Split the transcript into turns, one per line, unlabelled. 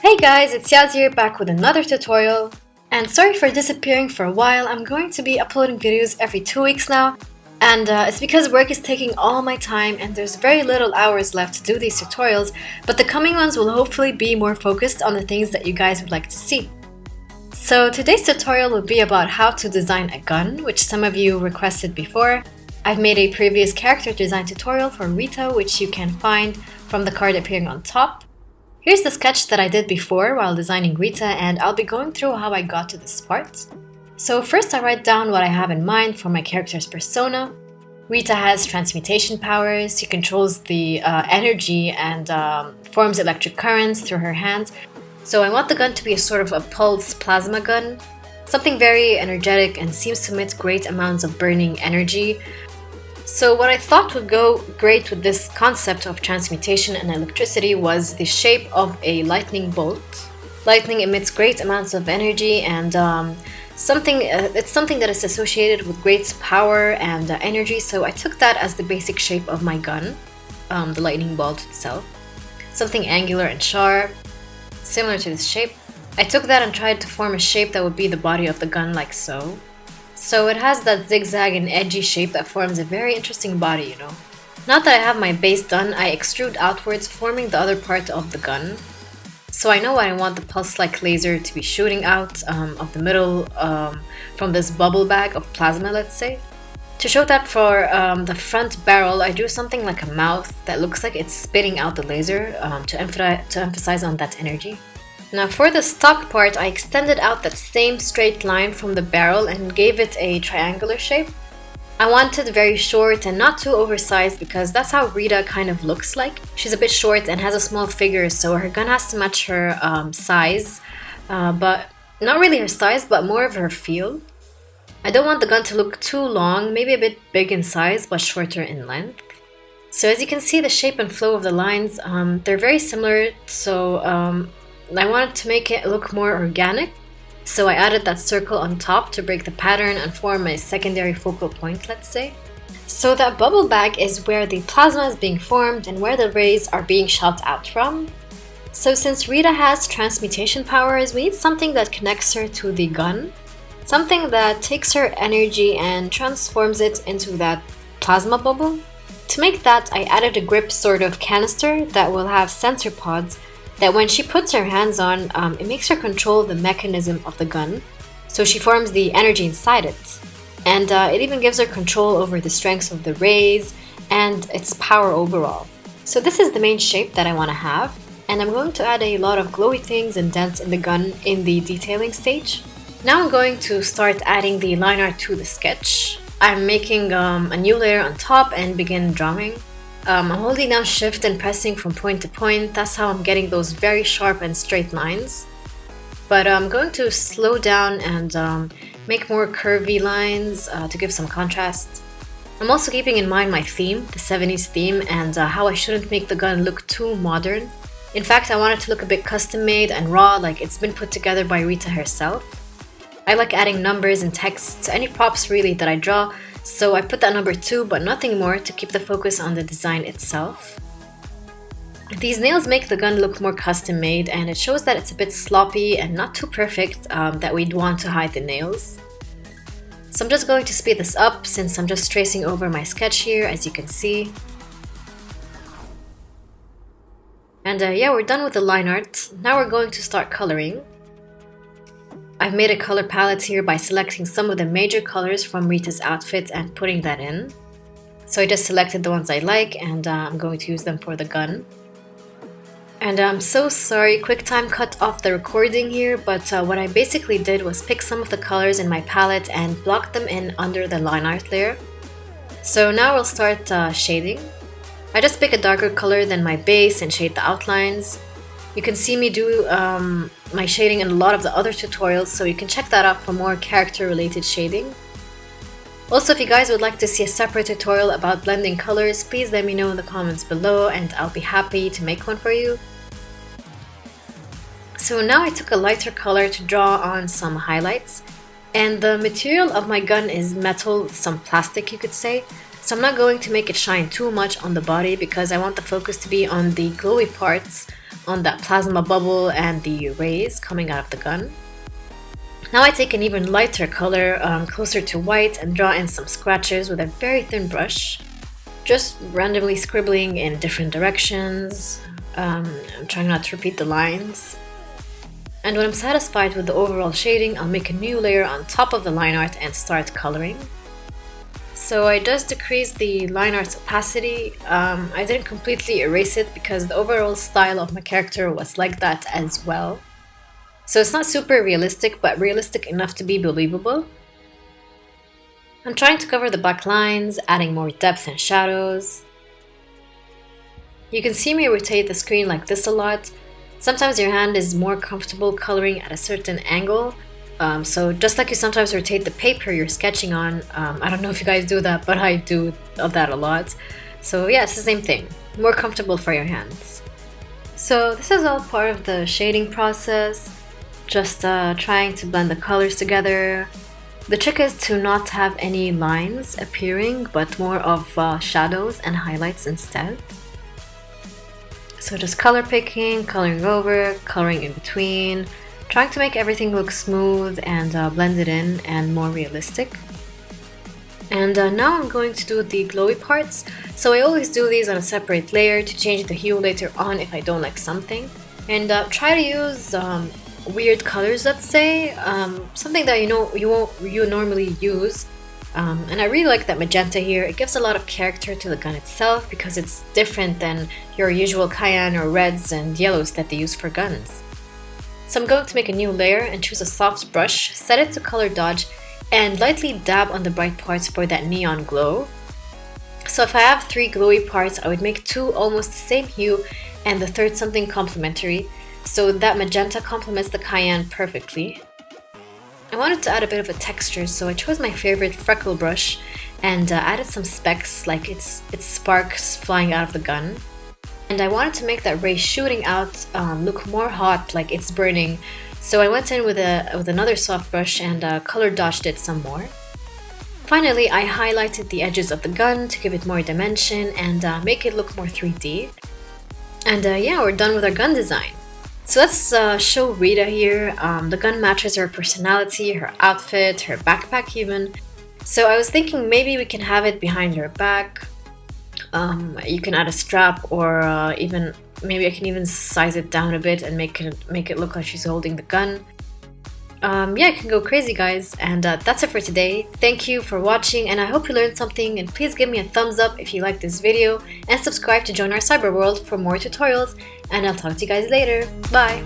Hey guys, it's Yaz here back with another tutorial. And sorry for disappearing for a while. I'm going to be uploading videos every 2 weeks now. And it's because work is taking all my time and there's very little hours left to do these tutorials, but the coming ones will hopefully be more focused on the things that you guys would like to see. So today's tutorial will be about how to design a gun, which some of you requested before. I've made a previous character design tutorial for Rita, which you can find from the card appearing on top. Here's the sketch that I did before while designing Rita, and I'll be going through how I got to this part. So first I write down what I have in mind for my character's persona. Rita has transmutation powers. She controls the energy and forms electric currents through her hands. So I want the gun to be a sort of a pulse plasma gun, something very energetic and seems to emit great amounts of burning energy. So what I thought would go great with this concept of transmutation and electricity was the shape of a lightning bolt. Lightning emits great amounts of energy and it's something that is associated with great power and energy, so I took that as the basic shape of my gun, the lightning bolt itself. Something angular and sharp, similar to this shape. I took that and tried to form a shape that would be the body of the gun, like so. So it has that zigzag and edgy shape that forms a very interesting body, you know. Now that I have my base done, I extrude outwards, forming the other part of the gun. So I know I want the pulse-like laser to be shooting out of the middle from this bubble bag of plasma, let's say. To show that for the front barrel, I drew something like a mouth that looks like it's spitting out the laser to emphasize on that energy. Now for the stock part, I extended out that same straight line from the barrel and gave it a triangular shape. I wanted very short and not too oversized because that's how Rita kind of looks like. She's a bit short and has a small figure, so her gun has to match her size, but not really her size, but more of her feel. I don't want the gun to look too long, maybe a bit big in size, but shorter in length. So as you can see, the shape and flow of the lines, they're very similar, so I wanted to make it look more organic. So I added that circle on top to break the pattern and form a secondary focal point, let's say. So that bubble bag is where the plasma is being formed and where the rays are being shot out from. So since Rita has transmutation powers, we need something that connects her to the gun. Something that takes her energy and transforms it into that plasma bubble. To make that, I added a grip sort of canister that will have sensor pods that when she puts her hands on, it makes her control the mechanism of the gun, so she forms the energy inside it. And it even gives her control over the strengths of the rays and its power overall. So this is the main shape that I want to have, and I'm going to add a lot of glowy things and dents in the gun in the detailing stage. Now I'm going to start adding the line art to the sketch. I'm making a new layer on top and begin drawing. I'm holding down shift and pressing from point to point. That's how I'm getting those very sharp and straight lines. But I'm going to slow down and make more curvy lines to give some contrast. I'm also keeping in mind my theme, the 70s theme, and how I shouldn't make the gun look too modern. In fact, I want it to look a bit custom made and raw, like it's been put together by Rita herself. I like adding numbers and text to any props really that I draw, so I put that number 2 but nothing more to keep the focus on the design itself. These nails make the gun look more custom made, and it shows that it's a bit sloppy and not too perfect that we'd want to hide the nails. So I'm just going to speed this up since I'm just tracing over my sketch here, as you can see. And yeah, we're done with the line art. Now we're going to start coloring. I've made a color palette here by selecting some of the major colors from Rita's outfit and putting that in. So I just selected the ones I like, and I'm going to use them for the gun. And I'm so sorry, QuickTime cut off the recording here, but what I basically did was pick some of the colors in my palette and block them in under the line art layer. So now we'll start shading. I just pick a darker color than my base and shade the outlines. You can see me do my shading in a lot of the other tutorials, so you can check that out for more character-related shading. Also, if you guys would like to see a separate tutorial about blending colors, please let me know in the comments below and I'll be happy to make one for you. So now I took a lighter color to draw on some highlights, and the material of my gun is metal, some plastic you could say, so I'm not going to make it shine too much on the body because I want the focus to be on the glowy parts on that plasma bubble and the rays coming out of the gun. Now I take an even lighter color, closer to white, and draw in some scratches with a very thin brush. Just randomly scribbling in different directions. I'm trying not to repeat the lines. And when I'm satisfied with the overall shading, I'll make a new layer on top of the line art and start coloring. So I just decreased the line art's opacity. I didn't completely erase it because the overall style of my character was like that as well. So it's not super realistic, but realistic enough to be believable. I'm trying to cover the back lines, adding more depth and shadows. You can see me rotate the screen like this a lot. Sometimes your hand is more comfortable coloring at a certain angle. So just like you sometimes rotate the paper you're sketching on, I don't know if you guys do that, but I do that a lot. So yeah, it's the same thing, more comfortable for your hands. So this is all part of the shading process, just trying to blend the colors together. The trick is to not have any lines appearing, but more of shadows and highlights instead. So just color picking, coloring over, coloring in between, trying to make everything look smooth and blended in and more realistic. And now I'm going to do the glowy parts. So I always do these on a separate layer to change the hue later on if I don't like something. And try to use weird colors, let's say, something that you normally use. And I really like that magenta here. It gives a lot of character to the gun itself because it's different than your usual cayenne or reds and yellows that they use for guns. So I'm going to make a new layer and choose a soft brush, set it to color dodge, and lightly dab on the bright parts for that neon glow. So if I have 3 glowy parts, I would make 2 almost the same hue and the third something complementary, so that magenta complements the cayenne perfectly. I wanted to add a bit of a texture, so I chose my favorite freckle brush and added some specks like it's sparks flying out of the gun. And I wanted to make that ray shooting out look more hot, like it's burning. So I went in with another soft brush and color dodged it some more. Finally, I highlighted the edges of the gun to give it more dimension and make it look more 3D. And yeah, we're done with our gun design. So let's show Rita here. The gun matches her personality, her outfit, her backpack even. So I was thinking maybe we can have it behind her back. You can add a strap, or even maybe I can even size it down a bit and make it look like she's holding the gun. Yeah, I can go crazy, guys. And that's it for today. Thank you for watching, and I hope you learned something. And please give me a thumbs up if you liked this video, and subscribe to join our cyber world for more tutorials. And I'll talk to you guys later. Bye!